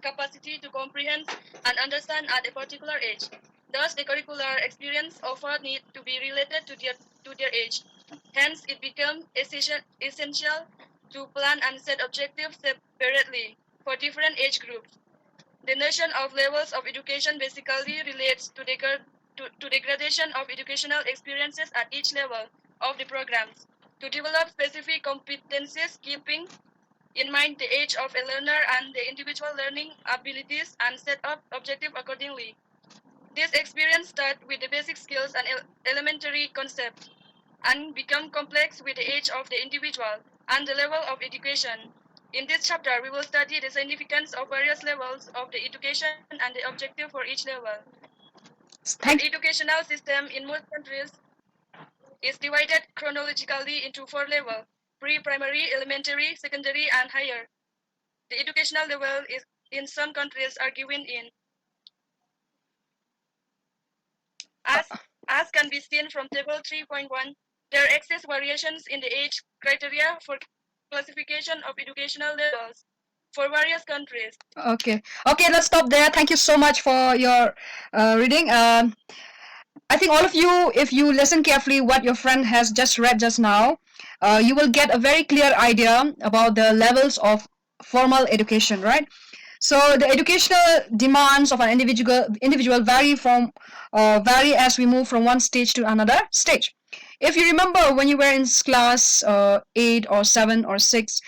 capacity to comprehend and understand at a particular age. Thus, the curricular experience offered need to be related to their age. Hence, it becomes essential to plan and set objectives separately for different age groups. The notion of levels of education basically relates to the gradation of educational experiences at each level of the programs to develop specific competencies, keeping in mind the age of a learner and the individual learning abilities, and set up objectives accordingly. This experience starts with the basic skills and elementary concepts and become complex with the age of the individual and the level of education. In this chapter, we will study the significance of various levels of the education and the objective for each level. The educational system in most countries is divided chronologically into 4 levels: pre-primary, elementary, secondary, and higher. The educational level is in some countries are given in as can be seen from table 3.1. There exist variations in the age criteria for classification of educational levels for various countries. Okay, let's stop there. Thank you so much for your reading. I think all of you, if you listen carefully what your friend has just read just now, you will get a very clear idea about the levels of formal education, right? So the educational demands of an individual vary as we move from one stage to another stage. If you remember when you were in class 8 or 7 or 6,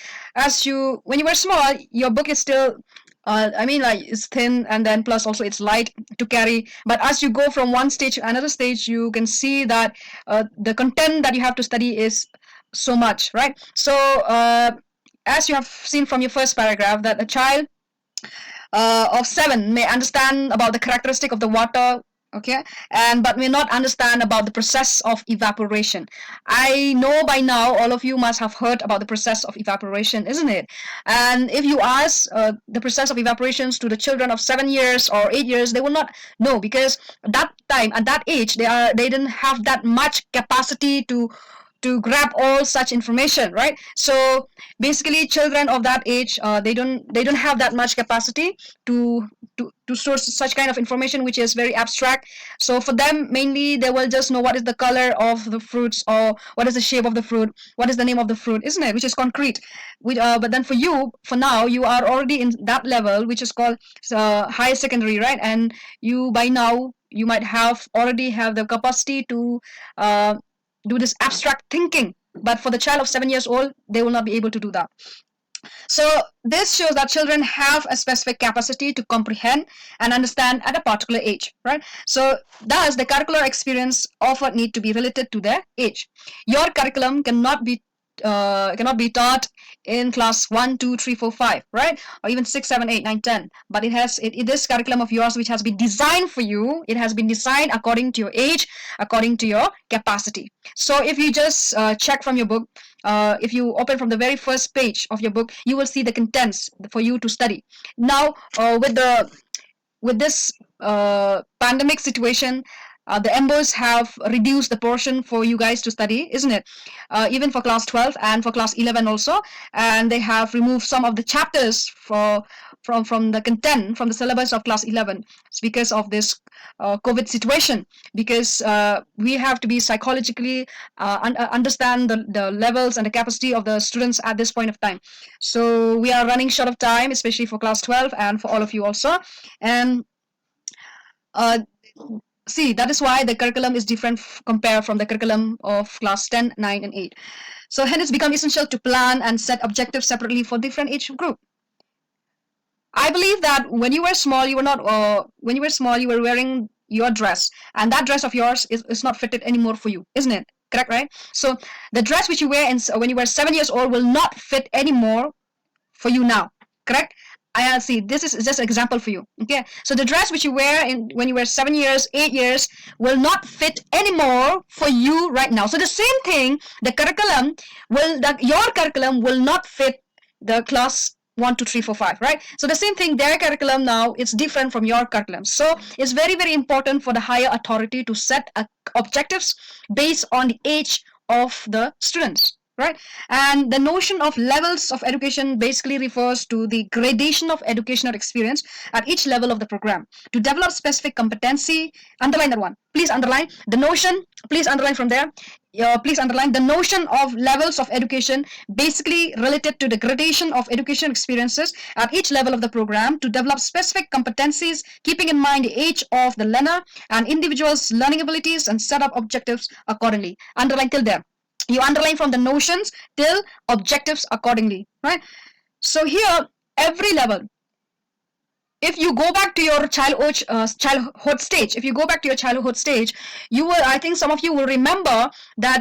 when you were small, your book is still it's thin, and then plus also it's light to carry. But as you go from one stage to another stage, you can see that the content that you have to study is so much, right? So as you have seen from your first paragraph, that a child of 7 may understand about the characteristic of the water, okay, but may not understand about the process of evaporation. I know by now all of you must have heard about the process of evaporation, isn't it? And if you ask the process of evaporations to the children of 7 years or 8 years, they will not know, because at that time, at that age, they didn't have that much capacity to grab all such information, right? So basically, children of that age, they don't have that much capacity to store such kind of information which is very abstract. So for them, mainly they will just know what is the color of the fruits, or what is the shape of the fruit, what is the name of the fruit, isn't it? Which is concrete. But then for you, for now, you are already in that level, which is called higher secondary, right? And you by now you might already have the capacity to do this abstract thinking. But for the child of 7 years old, they will not be able to do that. So this shows that children have a specific capacity to comprehend and understand at a particular age, right? So thus the curricular experience offered need to be related to their age. Your curriculum cannot be taught in class 1, 2, 3, 4, 5, right? Or even 6, 7, 8, 9, 10. But this curriculum of yours, which has been designed for you, it has been designed according to your age, according to your capacity. So if you just check from your book, if you open from the very first page of your book, you will see the contents for you to study. Now, with this pandemic situation, the EMBOs have reduced the portion for you guys to study, isn't it? Even for class 12 and for class 11 also. And they have removed some of the chapters from the content, from the syllabus of class 11. It's because of this COVID situation. Because we have to be psychologically understand the levels and the capacity of the students at this point of time. So we are running short of time, especially for class 12 and for all of you also. And see, that is why the curriculum is different compared from the curriculum of class 10, 9, and 8. So hence it's become essential to plan and set objectives separately for different age group. I believe that when you were small, you were wearing your dress, and that dress of yours is not fitted anymore for you, isn't it? Correct, right? So the dress which you wear when you were 7 years old will not fit anymore for you now, correct? I see. This is just an example for you. Okay, so the dress which you wear when you were 7 years, 8 years will not fit anymore for you right now. So the same thing, your curriculum will not fit the class 1, 2, 3, 4, 5, right? So the same thing, their curriculum now is different from your curriculum. So it's very, very important for the higher authority to set objectives based on the age of the students. right? And the notion of levels of education basically refers to the gradation of educational experience at each level of the program to develop specific competency. Underline that one. Please underline the notion. Please underline from there. Please underline the notion of levels of education basically related to the gradation of education experiences at each level of the program to develop specific competencies, keeping in mind the age of the learner and individuals' learning abilities and set up objectives accordingly. Underline till there. You underline from the notions till objectives accordingly, right? So here, every level, if you go back to your childhood stage, you will, I think some of you will remember that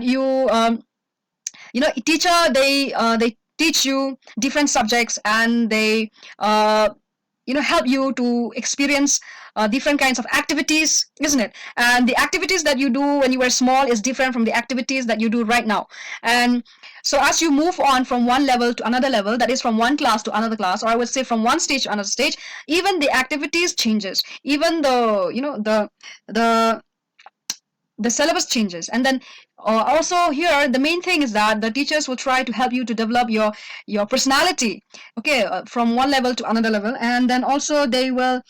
teacher, they teach you different subjects, and they help you to experience different kinds of activities, isn't it? And the activities that you do when you were small is different from the activities that you do right now. And so as you move on from one level to another level, that is from one class to another class, or I would say from one stage to another stage, even the activities changes, even the syllabus changes. And then also here, the main thing is that the teachers will try to help you to develop your personality, okay, from one level to another level. And then also they will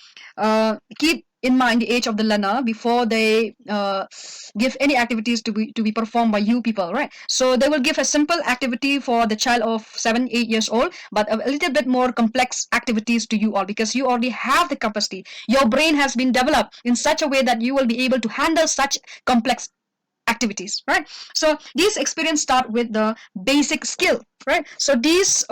keep in mind the age of the learner before they give any activities to be performed by you people, right? So they will give a simple activity for the child of 7-8 years old, but a little bit more complex activities to you all, because you already have the capacity. Your brain has been developed in such a way that you will be able to handle such complex activities, right? So these experience start with the basic skill, right? So these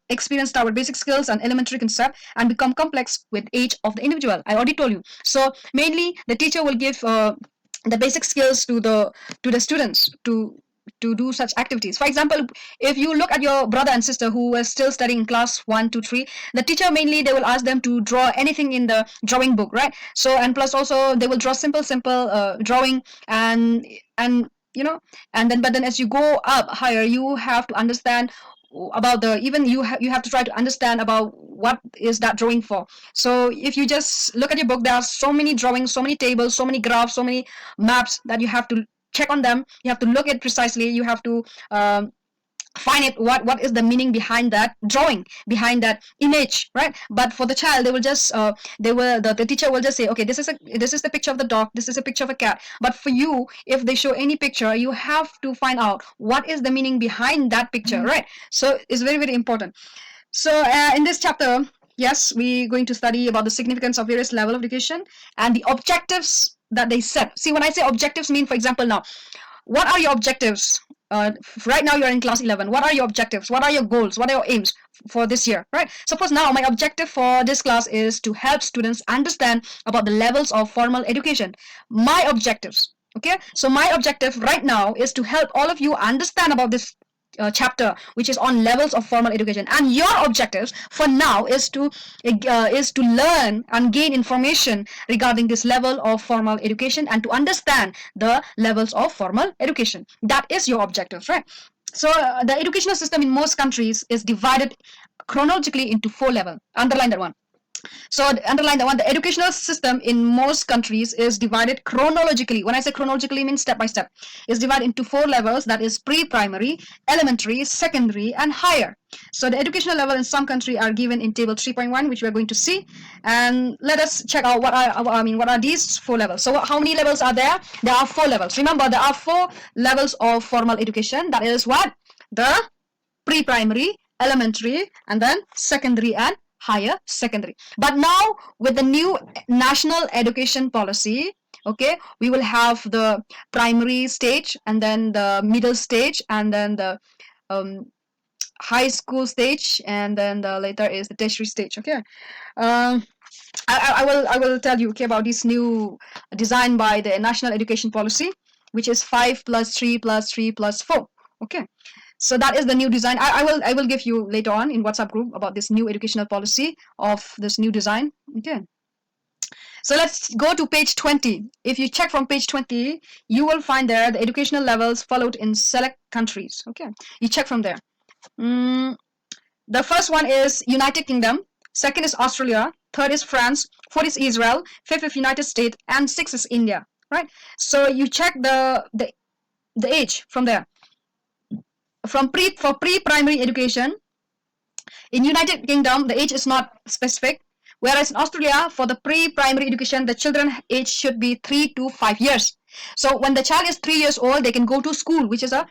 experience start with basic skills and elementary concept and become complex with age of the individual. I already told you. So mainly the teacher will give the basic skills to the students to do such activities. For example, if you look at your brother and sister who are still studying in class 1 to 3, the teacher mainly, they will ask them to draw anything in the drawing book, right? So, and plus also they will draw simple drawing, and and then, but then as you go up higher, you have to understand about the, even you have to try to understand about what is that drawing for. So if you just look at your book, there are so many drawings, so many tables, so many graphs, so many maps that you have to check on them. You have to look at precisely. You have to find it, what is the meaning behind that drawing, behind that image, right? But for the child, they will just the teacher will just say, okay, this is the picture of the dog, this is a picture of a cat. But for you, if they show any picture, you have to find out what is the meaning behind that picture, right? So it's very, very important. So in this chapter, yes, we're going to study about the significance of various level of education and the objectives that they set. See, when I say objectives, mean, for example, now, what are your objectives? Right now you're in class 11. What are your objectives? What are your goals? What are your aims for this year, right? Suppose now my objective for this class is to help students understand about the levels of formal education. My objectives, okay? So my objective right now is to help all of you understand about this chapter, which is on levels of formal education. And your objectives for now is to learn and gain information regarding this level of formal education and to understand the levels of formal education. That is your objectives, right? So the educational system in most countries is divided chronologically into 4 levels. Underline that one. So underline that one. The educational system in most countries is divided chronologically. When I say chronologically, means step by step. Is divided into 4 levels. That is pre-primary, elementary, secondary, and higher. So the educational level in some country are given in table 3.1, which we are going to see. And let us check out what are these 4 levels. So how many levels are there? There are 4 levels. Remember, there are 4 levels of formal education. That is what? The pre-primary, elementary, and then secondary and higher secondary. But now with the new national education policy, okay, we will have the primary stage, and then the middle stage, and then the high school stage, and then the later is the tertiary stage. Okay, I will tell you, okay, about this new design by the national education policy, which is 5 plus 3 plus 3 plus 4. Okay. So that is the new design. I will give you later on in WhatsApp group about this new educational policy of this new design. Okay. So let's go to page 20. If you check from page 20, you will find there the educational levels followed in select countries. Okay. You check from there. The first one is United Kingdom. Second is Australia. Third is France. Fourth is Israel. Fifth is United States. And sixth is India. Right. So you check the age from there. for pre-primary education, in United Kingdom, the age is not specific. Whereas in Australia, for the pre-primary education, the children age should be 3 to 5 years. So when the child is 3 years old, they can go to school, which is a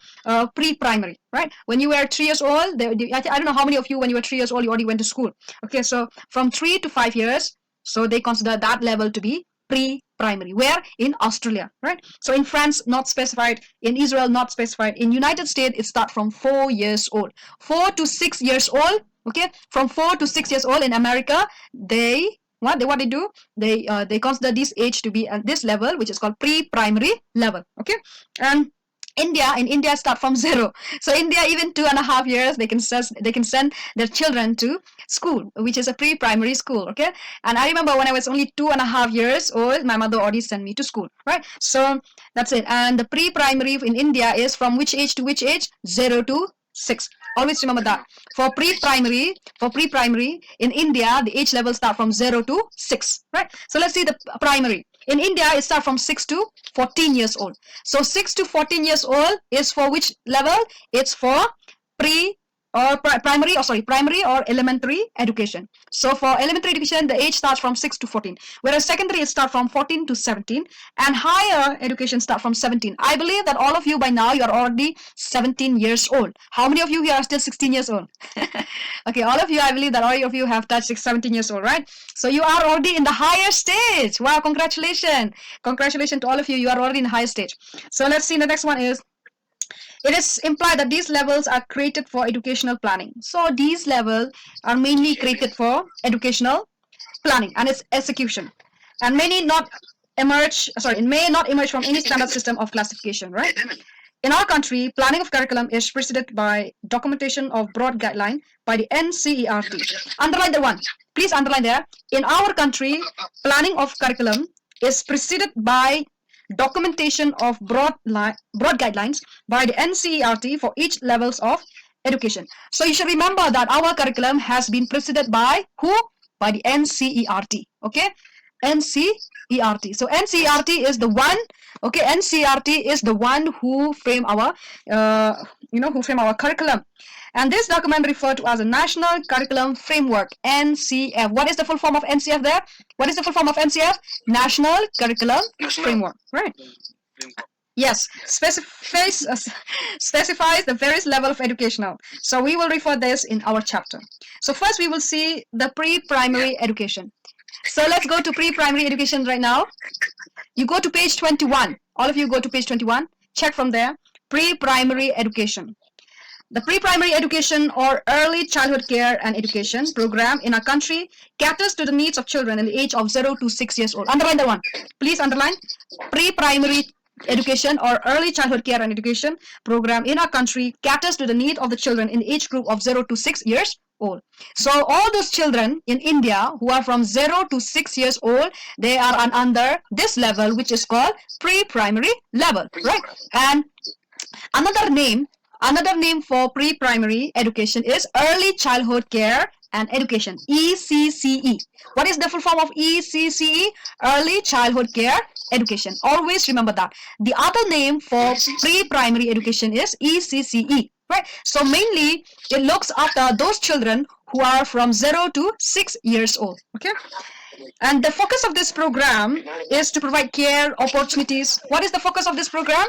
pre-primary, right? When you were 3 years old, I don't know how many of you, when you were 3 years old, you already went to school. Okay, so from 3 to 5 years, so they consider that level to be pre-primary. Where? In Australia, right? So in France, not specified. In Israel, not specified. In United States, it starts from 4 years old. 4 to 6 years old. Okay, from 4 to 6 years old in America, what they do, they consider this age to be at this level, which is called pre-primary level. Okay, and in India start from 0. So India, even 2.5 years, they can send their children to school, which is a pre-primary school. Okay, and I remember when I was only 2.5 years old, my mother already sent me to school, right? So that's it. And the pre-primary in India is from which age to which age? 0 to 6. Always remember that. For pre-primary in India, the age levels start from 0 to 6, right? So let's see the primary. In India, it starts from 6 to 14 years old. So 6 to 14 years old is for which level? It's for primary or elementary education. So for elementary education, the age starts from 6 to 14, whereas secondary it starts from 14 to 17, and higher education starts from 17. I believe that all of you by now, you are already 17 years old. How many of you here are still 16 years old? Okay, all of you, I believe that all of you have touched 17 years old, right? So you are already in the higher stage. Wow, congratulations. Congratulations to all of you. You are already in the higher stage. So let's see, the next one is, it is implied that these levels are created for educational planning. So these levels are mainly created for educational planning and its execution, and may not emerge from any standard system of classification, right? In our country, planning of curriculum is preceded by documentation of broad guideline by the NCERT. Underline the one. Please underline there. In our country, planning of curriculum is preceded by documentation of broad guidelines by the NCERT for each levels of education. So you should remember that our curriculum has been preceded by who? By the NCERT. Okay, NCERT. So NCERT is the one. Okay, NCERT is the one who frame our, curriculum. And this document referred to as a National Curriculum Framework, NCF. What is the full form of NCF there? What is the full form of NCF? National Curriculum Framework, right? Yes, specifies the various level of educational. So we will refer this in our chapter. So first we will see the pre-primary education. So let's go to pre-primary education right now. You go to page 21. All of you go to page 21. Check from there. Pre-primary education. The pre-primary education or early childhood care and education program in our country caters to the needs of children in the age of 0 to 6 years old. Underline that one. Please underline. Pre-primary education or early childhood care and education program in our country caters to the need of the children in the age group of 0 to 6 years old. So all those children in India who are from 0 to 6 years old, they are under this level, which is called pre-primary level, right? And another name for pre-primary education is early childhood care and education, ECCE. What is the full form of ECCE? Early childhood care education. Always remember that. The other name for pre-primary education is ECCE, right? So mainly it looks after those children who are from 0 to 6 years old, okay? And the focus of this program is to provide care, opportunities. What is the focus of this program?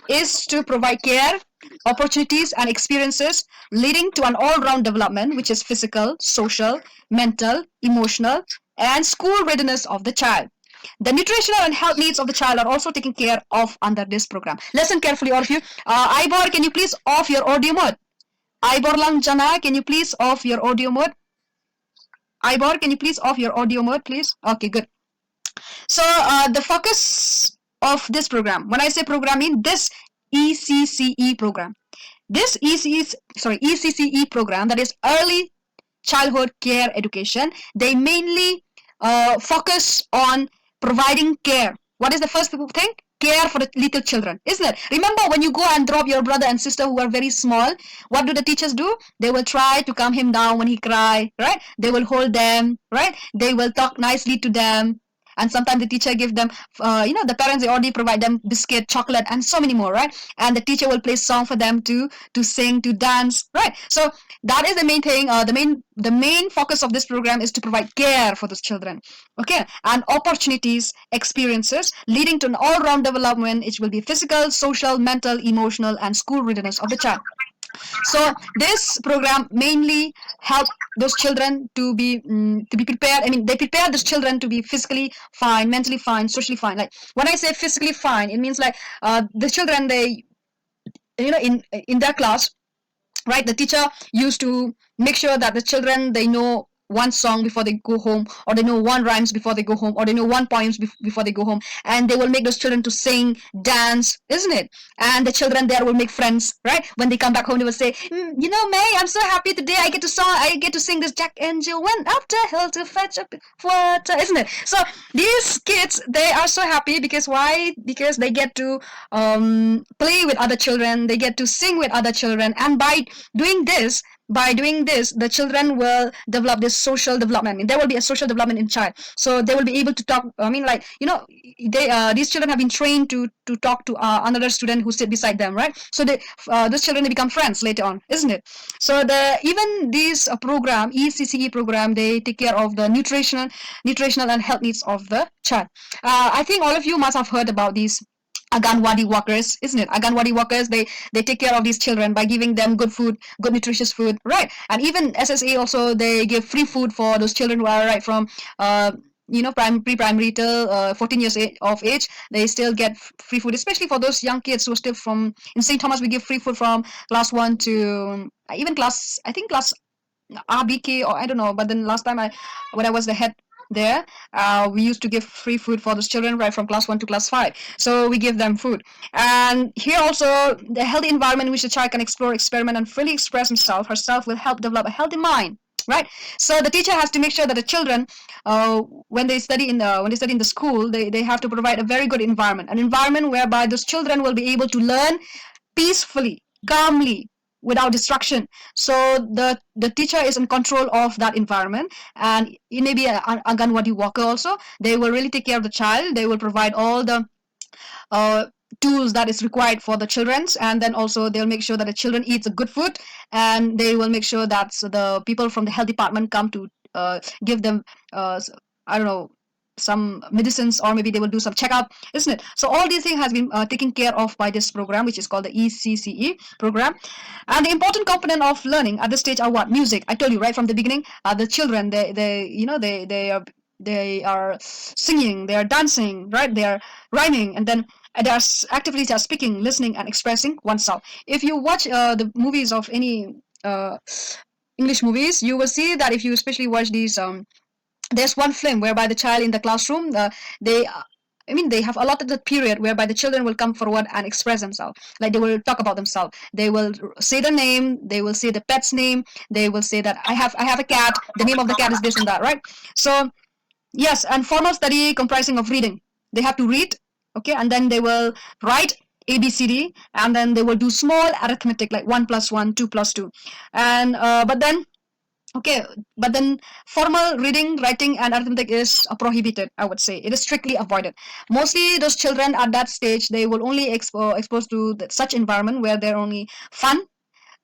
Is to provide care, opportunities, and experiences leading to an all-round development, which is physical, social, mental, emotional, and school readiness of the child. The nutritional and health needs of the child are also taken care of under this program. Listen carefully, all of you. Ibor, can you please off your audio mode? Ibor Langjana, can you please off your audio mode? Ibor, can you please off your audio mode, please? Okay, good. So the focus of this program, when I say program, I mean this ECCE program. This ECCE program, that is early childhood care education, they mainly focus on providing care. What is the first thing? Care for the little children, isn't it? Remember when you go and drop your brother and sister who are very small, what do the teachers do? They will try to calm him down when he cries, right? They will hold them, right? They will talk nicely to them. and sometimes the teacher give them, the parents, they already provide them biscuit, chocolate, and so many more, right? And the teacher will play song for them to sing, to dance, right? So that is the main thing. The main focus of this program is to provide care for those children, okay, and opportunities, experiences leading to an all-round development. It will be physical, social, mental, emotional, and school readiness of the child. So this program mainly help those children to be prepared. I mean, they prepare those children to be physically fine, mentally fine, socially fine. Like when I say physically fine, it means like the children, they, in their class, right, the teacher used to make sure that the children, they know one song before they go home, or they know one rhymes before they go home, or they know one poems before they go home, and they will make those children to sing, dance, isn't it? And the children there will make friends, right? When they come back home, they will say, May, I'm so happy today, I get to sing this Jack Angel went up the hill to fetch up water, isn't it? So these kids, they are so happy because why? Because they get to play with other children, they get to sing with other children, and by doing this, the children will develop this social development. I mean, there will be a social development in child, so they will be able to talk. I mean, like, these children have been trained to talk to another student who sit beside them, right? So those children, they become friends later on, isn't it? So even these program, ECCE program, they take care of the nutritional and health needs of the child. I think all of you must have heard about these Anganwadi workers, isn't it? Anganwadi workers, they take care of these children by giving them good food, good nutritious food, right? And even SSA also, they give free food for those children who are right from pre-primary till 14 years of age. They still get free food, especially for those young kids who are still from in St. Thomas. We give free food from class 1 to even class, I think class RBK, or I don't know. But then last time when I was the head there, we used to give free food for those children right from class 1 to class 5. So we give them food. And here also, the healthy environment in which the child can explore, experiment, and freely express herself will help develop a healthy mind. Right. So the teacher has to make sure that the children, when they study in the school, they have to provide a very good environment, an environment whereby those children will be able to learn peacefully, calmly, without distraction. So the teacher is in control of that environment, and it may be an Anganwadi worker also. They will really take care of the child. They will provide all the tools that is required for the children's, and then also they'll make sure that the children eats a good food, and they will make sure that the people from the health department come to give them I don't know, some medicines, or maybe they will do some checkup, isn't it? So all these things has been taken care of by this program, which is called the ECCE program. And the important component of learning at this stage are what? Music. I told you right from the beginning, the children, they are singing, they are dancing, right? They are rhyming, and then they are actively just speaking, listening, and expressing oneself. If you watch the movies of any English movies, you will see that if you especially watch these there's one film whereby the child in the classroom, they have allotted a period whereby the children will come forward and express themselves. Like they will talk about themselves. They will say the name. They will say the pet's name. They will say that I have a cat. The name of the cat is this and that, right? So yes, and formal study comprising of reading. They have to read, okay, and then they will write ABCD, and then they will do small arithmetic like 1 plus 1, 2 plus 2, and but then formal reading, writing, and arithmetic is prohibited, I would say. It is strictly avoided. Mostly those children at that stage, they will only exposed to such environment where they're only fun.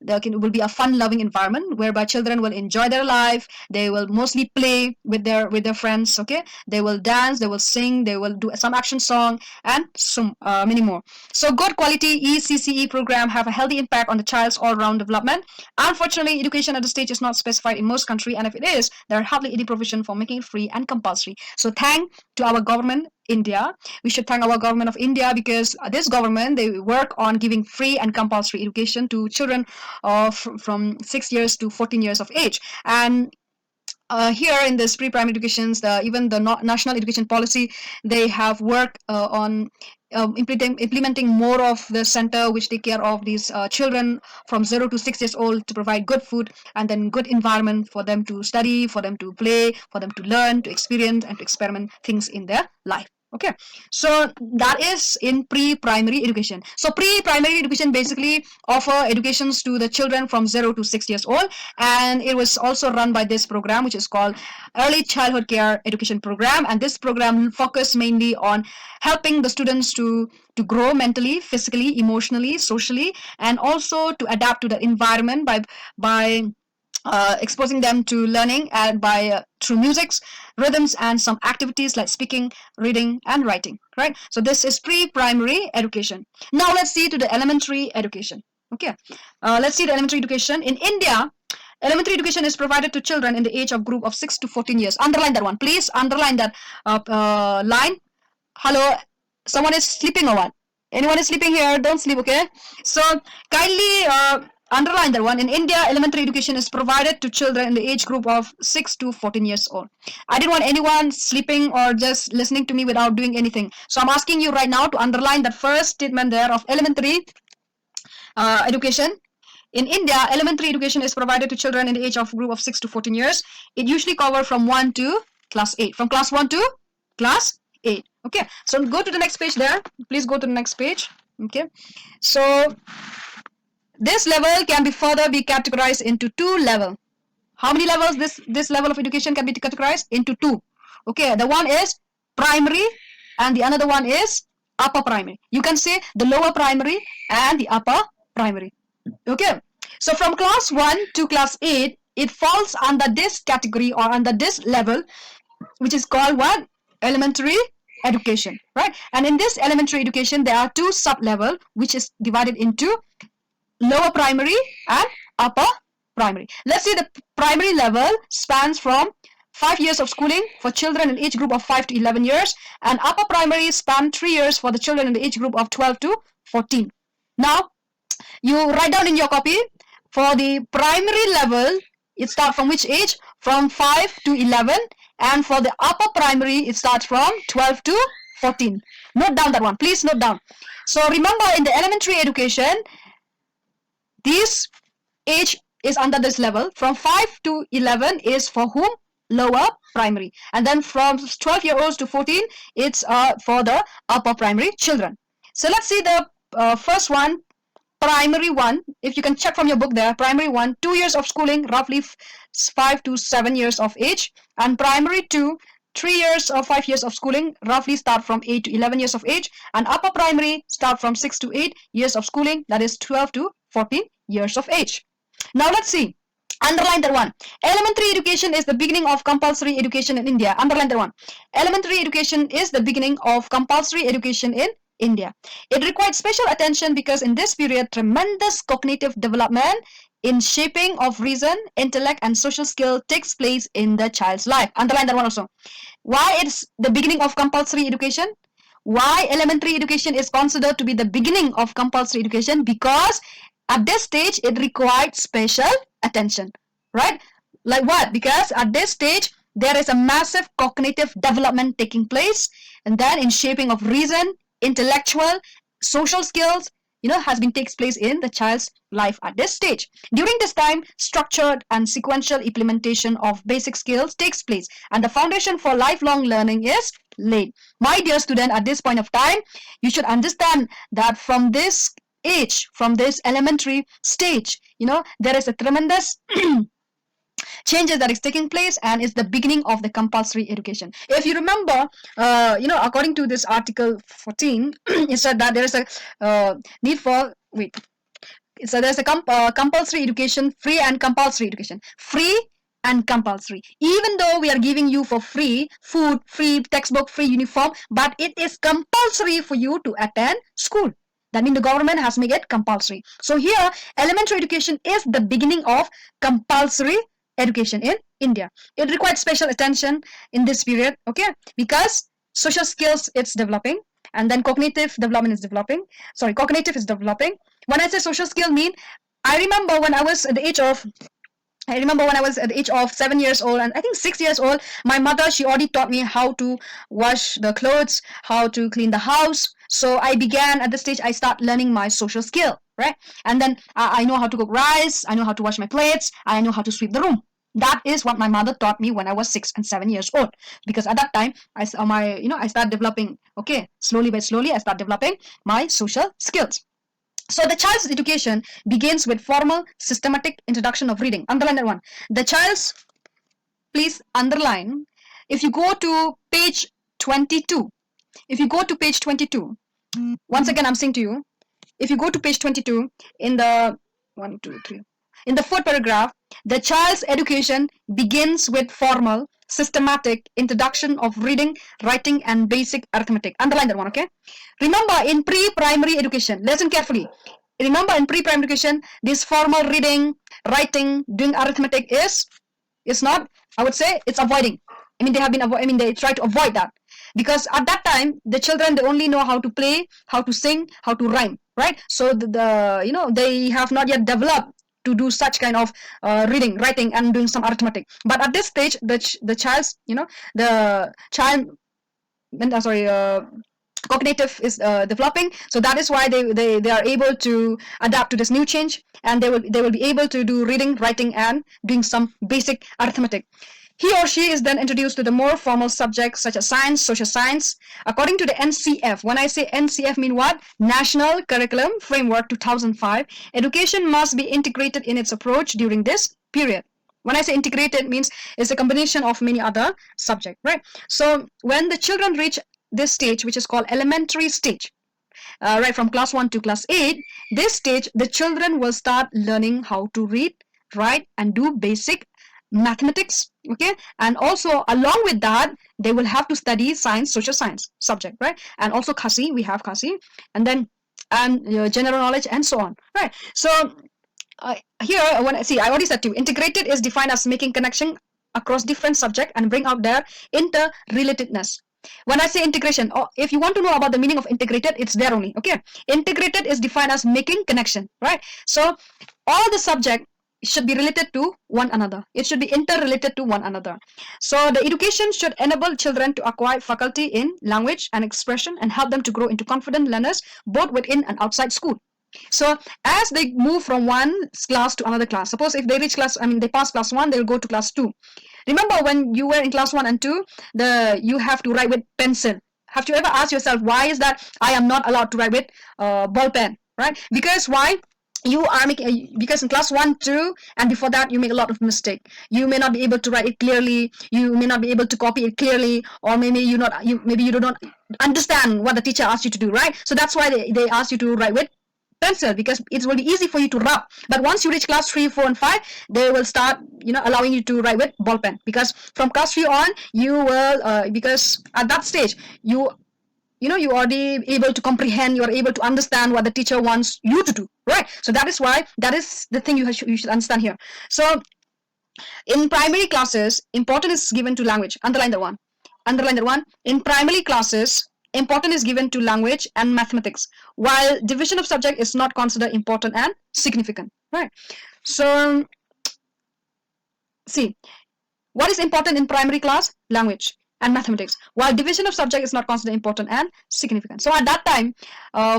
There will be a fun-loving environment whereby children will enjoy their life. They will mostly play with their friends. Okay, they will dance, they will sing, they will do some action song, and some many more. So good quality ECCE program have a healthy impact on the child's all-round development. Unfortunately, education at this stage is not specified in most countries, and if it is, there are hardly any provision for making it free and compulsory. So thank to our government, India. We should thank our government of India, because this government, they work on giving free and compulsory education to children from 6 years to 14 years of age. And here in this pre-primary educations, even the national education policy, they have worked on implementing more of the center which take care of these children from 0 to 6 years old, to provide good food and then good environment for them to study, for them to play, for them to learn, to experience, and to experiment things in their life. Okay, so that is in pre-primary education. So pre-primary education basically offer educations to the children from 0 to 6 years old, and it was also run by this program which is called Early Childhood Care Education Program, and this program focus mainly on helping the students to grow mentally, physically, emotionally, socially, and also to adapt to the environment by exposing them to learning and by through musics, rhythms, and some activities like speaking, reading, and writing. Right. So this is pre-primary education. Now let's see to the elementary education. Okay. Let's see the elementary education in India. Elementary education is provided to children in the age of group of 6 to 14 years. Underline that one. Please underline that line. Hello, someone is sleeping or what? Anyone is sleeping here? Don't sleep, okay? So kindly underline that one. In India, elementary education is provided to children in the age group of 6 to 14 years old. I didn't want anyone sleeping or just listening to me without doing anything. So I'm asking you right now to underline that first statement there of elementary education. In India, elementary education is provided to children in the age of group of 6 to 14 years. It usually covers from 1 to class 8. From class 1 to class 8. Okay, so go to the next page there. Please go to the next page. Okay, so this level can be further be categorized into two levels. How many levels this level of education can be categorized? Into two. Okay, the one is primary and the another one is upper primary. You can say the lower primary and the upper primary. Okay, so from class 1 to class 8, it falls under this category or under this level, which is called what? Elementary education, right? And in this elementary education, there are two sub-level, which is divided into lower primary and upper primary. Let's see, the primary level spans from 5 years of schooling for children in age group of 5 to 11 years, and upper primary span 3 years for the children in the age group of 12 to 14. Now, you write down in your copy, for the primary level, it starts from which age? From 5 to 11, and for the upper primary, it starts from 12 to 14. Note down that one. Please note down. So remember, in the elementary education, this age is under this level. From 5 to 11 is for whom? Lower primary. And then from 12 years old to 14, it's for the upper primary children. So let's see the first one. Primary 1, if you can check from your book there, primary 1, 2 years of schooling, roughly 5 to 7 years of age, and primary 2, 3 years or 5 years of schooling, roughly start from 8 to 11 years of age, and upper primary start from 6 to 8 years of schooling, that is 12 to 14 years of age. Now let's see. Underline that one. Elementary education is the beginning of compulsory education in India. Underline that one. Elementary education is the beginning of compulsory education in India. It required special attention because in this period, tremendous cognitive development in shaping of reason, intellect, and social skill takes place in the child's life. Underline that one also. Why it's the beginning of compulsory education? Why elementary education is considered to be the beginning of compulsory education? Because at this stage, it required special attention, right? Like what? Because at this stage, there is a massive cognitive development taking place, and then in shaping of reason, intellectual, social skills, has been takes place in the child's life at this stage. During this time, structured and sequential implementation of basic skills takes place, and the foundation for lifelong learning is laid. My dear student, at this point of time, you should understand that from this age, from this elementary stage, there is a tremendous changes that is taking place, and it's the beginning of the compulsory education. If you remember, according to this article 14, it said that there is a need for so there's a compulsory education, free and compulsory education. Free and compulsory. Even though we are giving you for free food, free textbook, free uniform, but it is compulsory for you to attend school. That means the government has made it compulsory. So here, elementary education is the beginning of compulsory education in India. It requires special attention in this period, okay? Because social skills it's developing, and then cognitive development is developing. Sorry, cognitive is developing. When I say social skill, I remember when I was at the age of 7 years old, and I think 6 years old, my mother, she already taught me how to wash the clothes, how to clean the house. So I began at the stage, I start learning my social skill, right? And then I know how to cook rice, I know how to wash my plates, I know how to sweep the room. That is what my mother taught me when I was 6 and 7 years old. Because at that time, I saw my, I start developing, okay, slowly by slowly, I start developing my social skills. So the child's education begins with formal, systematic introduction of reading. Underline that one. The child's, please underline, if you go to page 22, if you go to page 22, once again, I'm saying to you, if you go to page 22, in the 1, 2, 3, in the fourth paragraph, the child's education begins with formal, systematic introduction of reading, writing, and basic arithmetic. Underline that one, okay? Remember, in pre-primary education, listen carefully. Remember, in pre-primary education, this formal reading, writing, doing arithmetic is not, I would say, it's avoiding. I mean, they try to avoid that. Because at that time, the children, they only know how to play, how to sing, how to rhyme, right? So they have not yet developed to do such kind of reading, writing, and doing some arithmetic. But at this stage, the child's, the child, cognitive is developing, so that is why they are able to adapt to this new change, and they will be able to do reading, writing, and doing some basic arithmetic. He or she is then introduced to the more formal subjects such as science, social science. According to the NCF, when I say NCF, mean what? National Curriculum Framework 2005, education must be integrated in its approach during this period. When I say integrated, means it's a combination of many other subjects, right? So when the children reach this stage, which is called elementary stage, right from class 1 to class 8, this stage, the children will start learning how to read, write, and do basic mathematics, okay? And also along with that, they will have to study science, social science subject, right? And also Kasi, we have Kasi, and then general knowledge, and so on, right? So here, I already said to you, integrated is defined as making connection across different subject and bring out their interrelatedness. When I say integration, or if you want to know about the meaning of integrated, it's there only, okay? Integrated is defined as making connection, right? So all the subject should be related to one another. It should be interrelated to one another. So the education should enable children to acquire faculty in language and expression and help them to grow into confident learners both within and outside school. So as they move from one class to another class, suppose if they reach they pass class 1, they'll go to class 2. Remember when you were in class 1 and 2, you have to write with pencil. Have you ever asked yourself, why is that I am not allowed to write with ball pen, right? Because why? You are making, because in class 1, 2, and before that, you make a lot of mistake. You may not be able to write it clearly. You may not be able to copy it clearly, or maybe you do not understand what the teacher asked you to do, right? So that's why they ask you to write with pencil, because it will be easy for you to rub. But once you reach class 3, 4, and 5, they will start allowing you to write with ball pen, because from class 3 on, you will because at that stage you already able to comprehend, you're able to understand what the teacher wants you to do, right? So that is why, that is the thing you should understand here. So in primary classes, importance is given to language. Underline that one. In primary classes, importance is given to language and mathematics, while division of subject is not considered important and significant, right? So see, what is important in primary class? Language and mathematics, while division of subject is not considered important and significant. So at that time,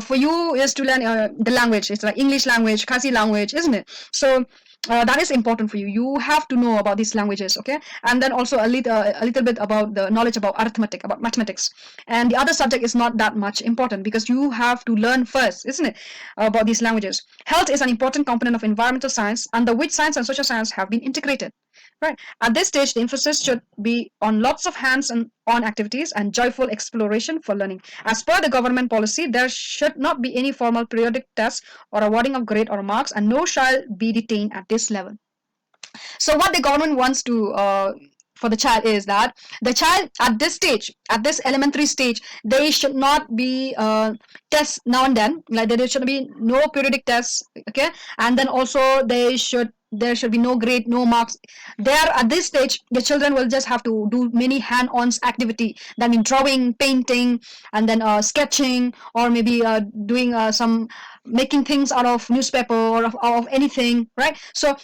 for you is to learn the language. It's like English language, Khasi language, isn't it? So that is important for you. You have to know about these languages, okay? And then also a little bit about the knowledge about arithmetic, about mathematics. And the other subject is not that much important, because you have to learn first, isn't it, about these languages. Health is an important component of environmental science, under which science and social science have been integrated. Right. At this stage, the emphasis should be on lots of hands-on activities and joyful exploration for learning. As per the government policy, there should not be any formal periodic tests or awarding of grade or marks, and no shall be detained at this level. So what the government wants to for the child is that the child at this stage, at this elementary stage, they should not be tests now and then, like there should be no periodic tests, okay? And then also there should be no grade, no marks. There at this stage, the children will just have to do many hand-on activity. That means drawing, painting, and then sketching, or maybe doing some making things out of newspaper or out of anything, right? So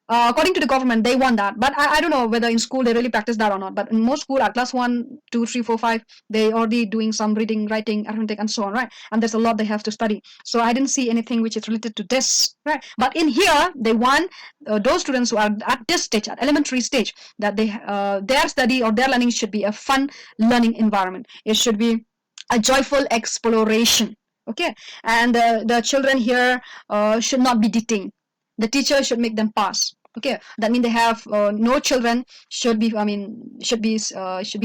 according to the government, they want that. But I don't know whether in school they really practice that or not. But in most school, at class 1, 2, 3, 4, 5, they already doing some reading, writing, arithmetic, and so on, right? And there's a lot they have to study. So I didn't see anything which is related to this, right? But in here, they want those students who are at this stage, at elementary stage, that their study or their learning should be a fun learning environment. It should be a joyful exploration. Okay, and the children here should not be detained. The teacher should make them pass. Okay, that means they have no children should be should be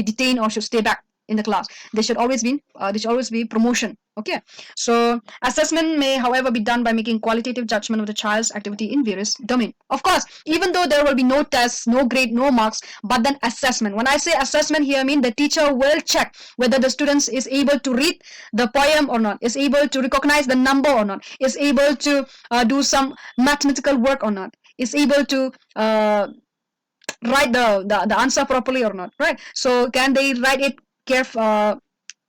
detained or should stay back in the class. There should always be promotion. Okay, so assessment may, however, be done by making qualitative judgment of the child's activity in various domain. Of course, even though there will be no tests, no grade, no marks, but then assessment. When I say assessment here, I mean the teacher will check whether the student is able to read the poem or not, is able to recognize the number or not, is able to do some mathematical work or not, is able to write the answer properly or not, right? So can they write it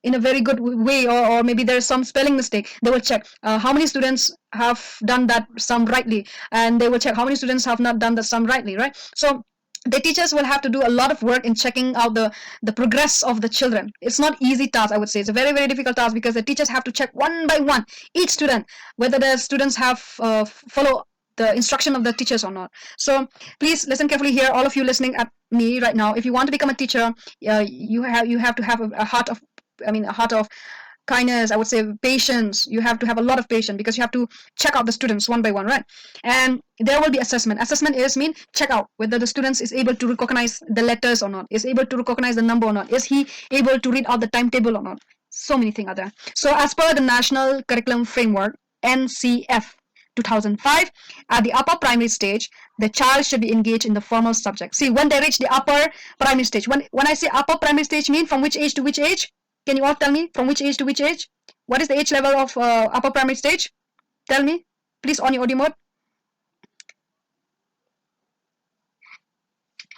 in a very good way, or maybe there's some spelling mistake. They will check how many students have done that sum rightly, and they will check how many students have not done the sum rightly, right? So the teachers will have to do a lot of work in checking out the progress of the children. It's not easy task, I would say. It's a very, very difficult task, because the teachers have to check one by one each student, whether the students have follow the instruction of the teachers or not. So please listen carefully here, all of you listening at me right now. If you want to become a teacher, you have to have a heart of kindness, I would say, patience. You have to have a lot of patience, because you have to check out the students one by one, right? And there will be assessment. Assessment mean check out whether the students is able to recognize the letters or not, is able to recognize the number or not, is he able to read out the timetable or not. So many things are there. So as per the National Curriculum Framework, NCF 2005, at the upper primary stage, the child should be engaged in the formal subject. See, when they reach the upper primary stage, when I say upper primary stage, mean from which age to which age? Can you all tell me from which age to which age? What is the age level of upper primary stage? Tell me, please, on your audio mode.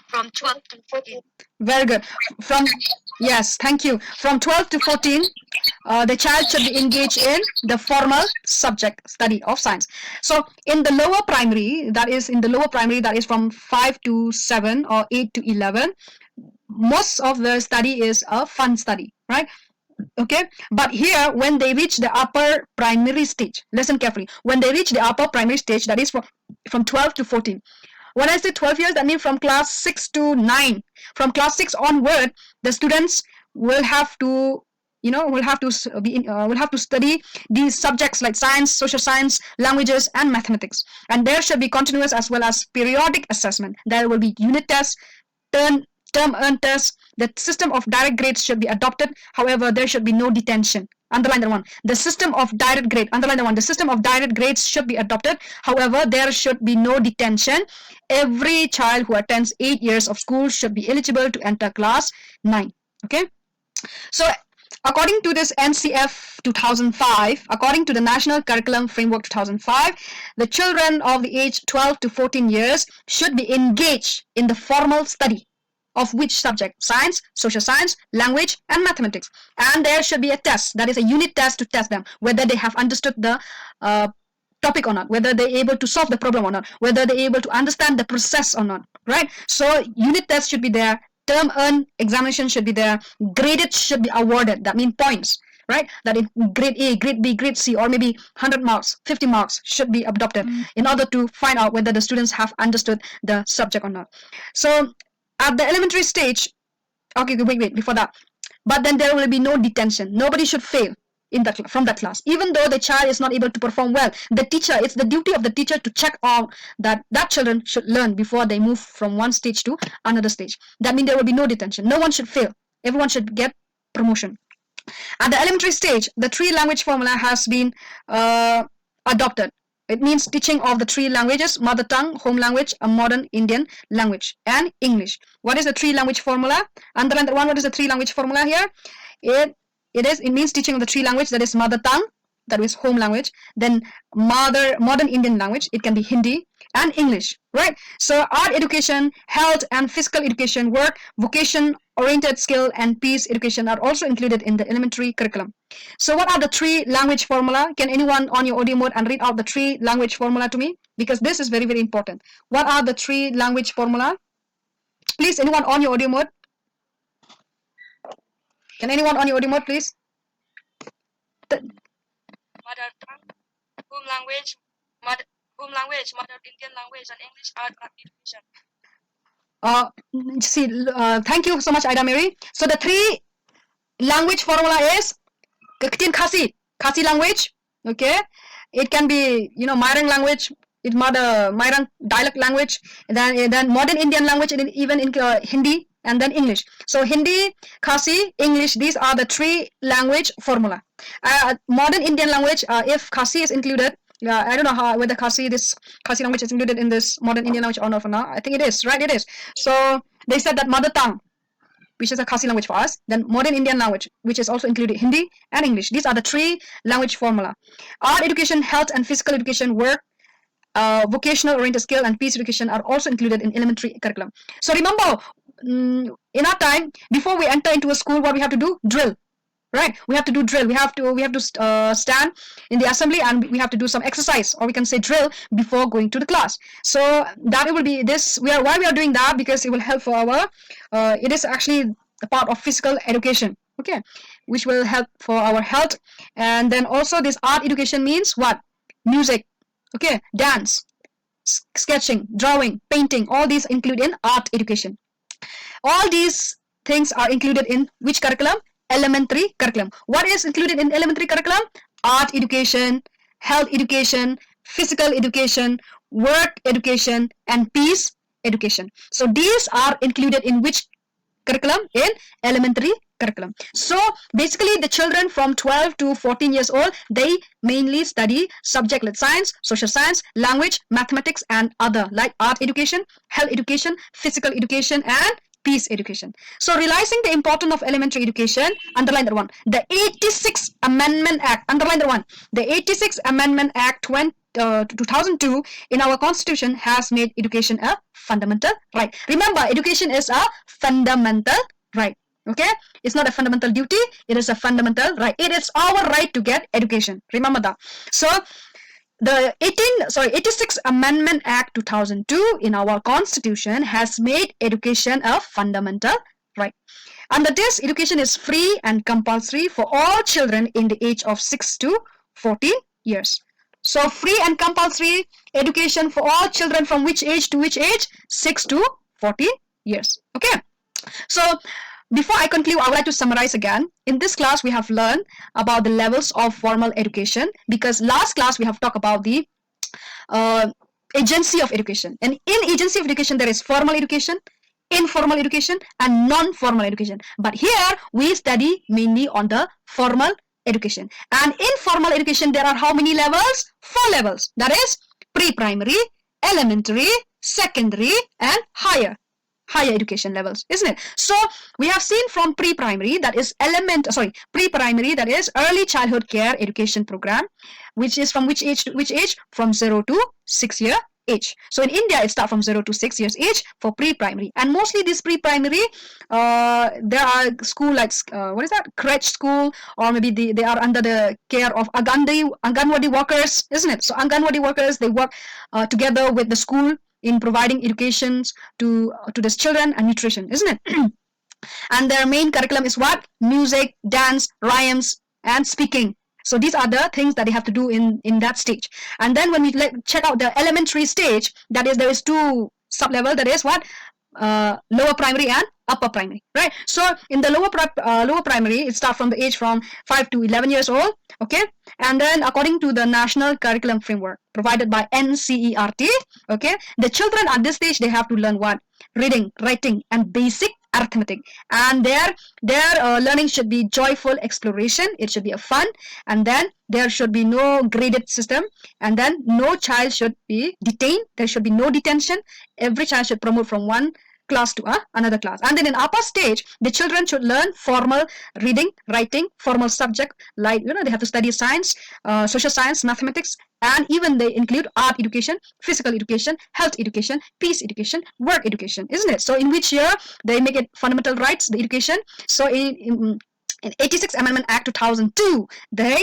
From 12 to 14. Very good. Yes, thank you. From 12 to 14, the child should be engaged in the formal subject study of science. So in the lower primary, that is from 5 to 7 or 8 to 11, most of the study is a fun study, right? Okay, but here when they reach the upper primary stage, listen carefully, when they reach the upper primary stage, that is from 12 to 14. When I say 12 years, that means from class 6 to 9. From class 6 onward, the students will have to study these subjects like science, social science, languages, and mathematics. And there should be continuous as well as periodic assessment. There will be unit tests, term earned tests. The system of direct grades should be adopted. However, there should be no detention. Underline that one. The system of direct grade. Underline that one. The system of direct grades should be adopted. However, there should be no detention. Every child who attends 8 years of school should be eligible to enter class 9. Okay. So according to this NCF 2005, according to the National Curriculum Framework 2005, the children of the age 12 to 14 years should be engaged in the formal study of which subject? Science, social science, language, and mathematics. And there should be a test, that is a unit test to test them, whether they have understood the topic or not, whether they're able to solve the problem or not, whether they're able to understand the process or not, right? So unit test should be there, term earned examination should be there, graded should be awarded, that means points, right? That in grade A, grade B, grade C, or maybe 100 marks, 50 marks should be adopted in order to find out whether the students have understood the subject or not. So at the elementary stage, okay, wait, before that, but then there will be no detention. Nobody should fail from that class. Even though the child is not able to perform well, it's the duty of the teacher to check out that children should learn before they move from one stage to another stage. That means there will be no detention. No one should fail. Everyone should get promotion. At the elementary stage, the 3-language formula has been adopted. It means teaching of the 3 languages: mother tongue, home language, a modern Indian language, and English. What is the 3-language formula? Underline that one. What is the 3-language formula here? It means teaching of the 3 languages, that is mother tongue, that is home language, then modern Indian language, it can be Hindi, and English, right? So art education, health and physical education, work, vocation oriented skill, and peace education are also included in the elementary curriculum. So what are the 3 language formula? Can anyone on your audio mode and read out the 3 language formula to me? Because this is very, very important. What are the 3 language formula? Please, anyone on your audio mode? Can anyone on your audio mode, please? Mother tongue, home language, mother Indian language, and English art education. Thank you so much, Ida Mary. So the 3 language formula is Khasi language. Okay, it can be Mairang language, it's Mairang dialect language, and then modern Indian language, and even in Hindi, and then English. So Hindi, Khasi, English, these are the 3 language formula. Modern Indian language, if Khasi is included, I don't know whether this Khasi language is included in this modern Indian language or not for now. I think it is, right? It is. So they said that mother tongue, which is a Khasi language for us, then modern Indian language, which is also included Hindi and English. These are the 3 language formula. Art education, health and physical education, work, vocational oriented skill, and peace education are also included in elementary curriculum. So remember, in our time, before we enter into a school, what we have to do? Drill. Right, we have to do drill. We have to stand in the assembly, and we have to do some exercise, or we can say drill, before going to the class. So that it will be this. Why we are doing that? Because it will help for our. It is actually a part of physical education. Okay, which will help for our health. And then also this art education means what? Music. Okay, dance, sketching, drawing, painting. All these include in art education. All these things are included in which curriculum? Elementary curriculum. What is included in elementary curriculum? Art education, health education, physical education, work education, and peace education. So these are included in which curriculum? In elementary curriculum. So basically the children from 12 to 14 years old, they mainly study subject like science, social science, language, mathematics, and other like art education, health education, physical education, and peace education. So realizing the importance of elementary education, underline that one. The 86th Amendment Act, underline that one. The 86th Amendment Act 2002 in our constitution has made education a fundamental right. Remember, education is a fundamental right. Okay, it's not a fundamental duty, it is a fundamental right. It is our right to get education. Remember that. So the 86th Amendment Act 2002 in our constitution has made education a fundamental right. Under this, education is free and compulsory for all children in the age of 6 to 14 years. So free and compulsory education for all children from which age to which age? 6 to 14 years. Okay. So before I conclude, I would like to summarize again. In this class, we have learned about the levels of formal education, because last class we have talked about the agency of education. And in agency of education, there is formal education, informal education, and non-formal education. But here, we study mainly on the formal education. And in formal education, there are how many levels? 4 levels. That is pre-primary, elementary, secondary, and higher education levels, isn't it? So we have seen from pre-primary, that is pre-primary, that is early childhood care education program, which is from which age to which age? From 0 to 6 year age. So in India, it starts from 0 to 6 years age for pre-primary. And mostly this pre-primary, there are school like, what is that? Crèche school, or maybe they are under the care of Anganwadi workers, isn't it? So Anganwadi workers, they work together with the school in providing educations to these children and nutrition, isn't it? And their main curriculum is what? Music, dance, rhymes, and speaking. So these are the things that they have to do in that stage. And then when we check out the elementary stage, that is, there is 2 sub-level, that is what? Lower primary and upper primary, right? So in the lower primary, it starts from the age from 5 to 11 years old, okay? And then according to the National Curriculum Framework provided by NCERT, okay, the children at this stage, they have to learn what? Reading, writing, and basic arithmetic. And their learning should be joyful exploration. It should be a fun. And then there should be no graded system. And then no child should be detained. There should be no detention. Every child should promote from one class 2, another class. And then in upper stage, the children should learn formal reading, writing, formal subject, like, they have to study science, social science, mathematics, and even they include art education, physical education, health education, peace education, work education, isn't it? So in which year they make it fundamental rights, the education. So in 86 Amendment Act 2002, they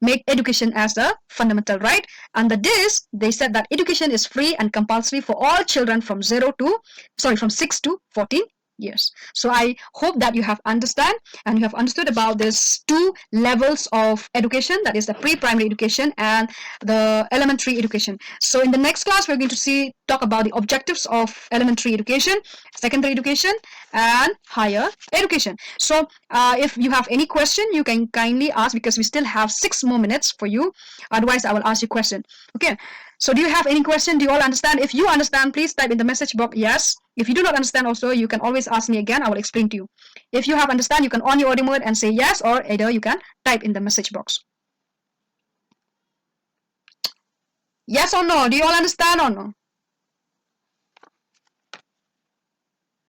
make education as a fundamental right. Under this, they said that education is free and compulsory for all children from 6 to 14 years. So I hope that you have understood about these two levels of education, that is the pre-primary education and the elementary education. So in the next class, we're going to talk about the objectives of elementary education, secondary education, and higher education. So if you have any question, you can kindly ask, because we still have 6 more minutes for you. Otherwise, I will ask you question. Okay. So do you have any question? Do you all understand? If you understand, please type in the message box yes. If you do not understand also, you can always ask me again. I will explain to you. If you have understand, you can on your audio mode and say yes, or either you can type in the message box. Yes or no? Do you all understand or no?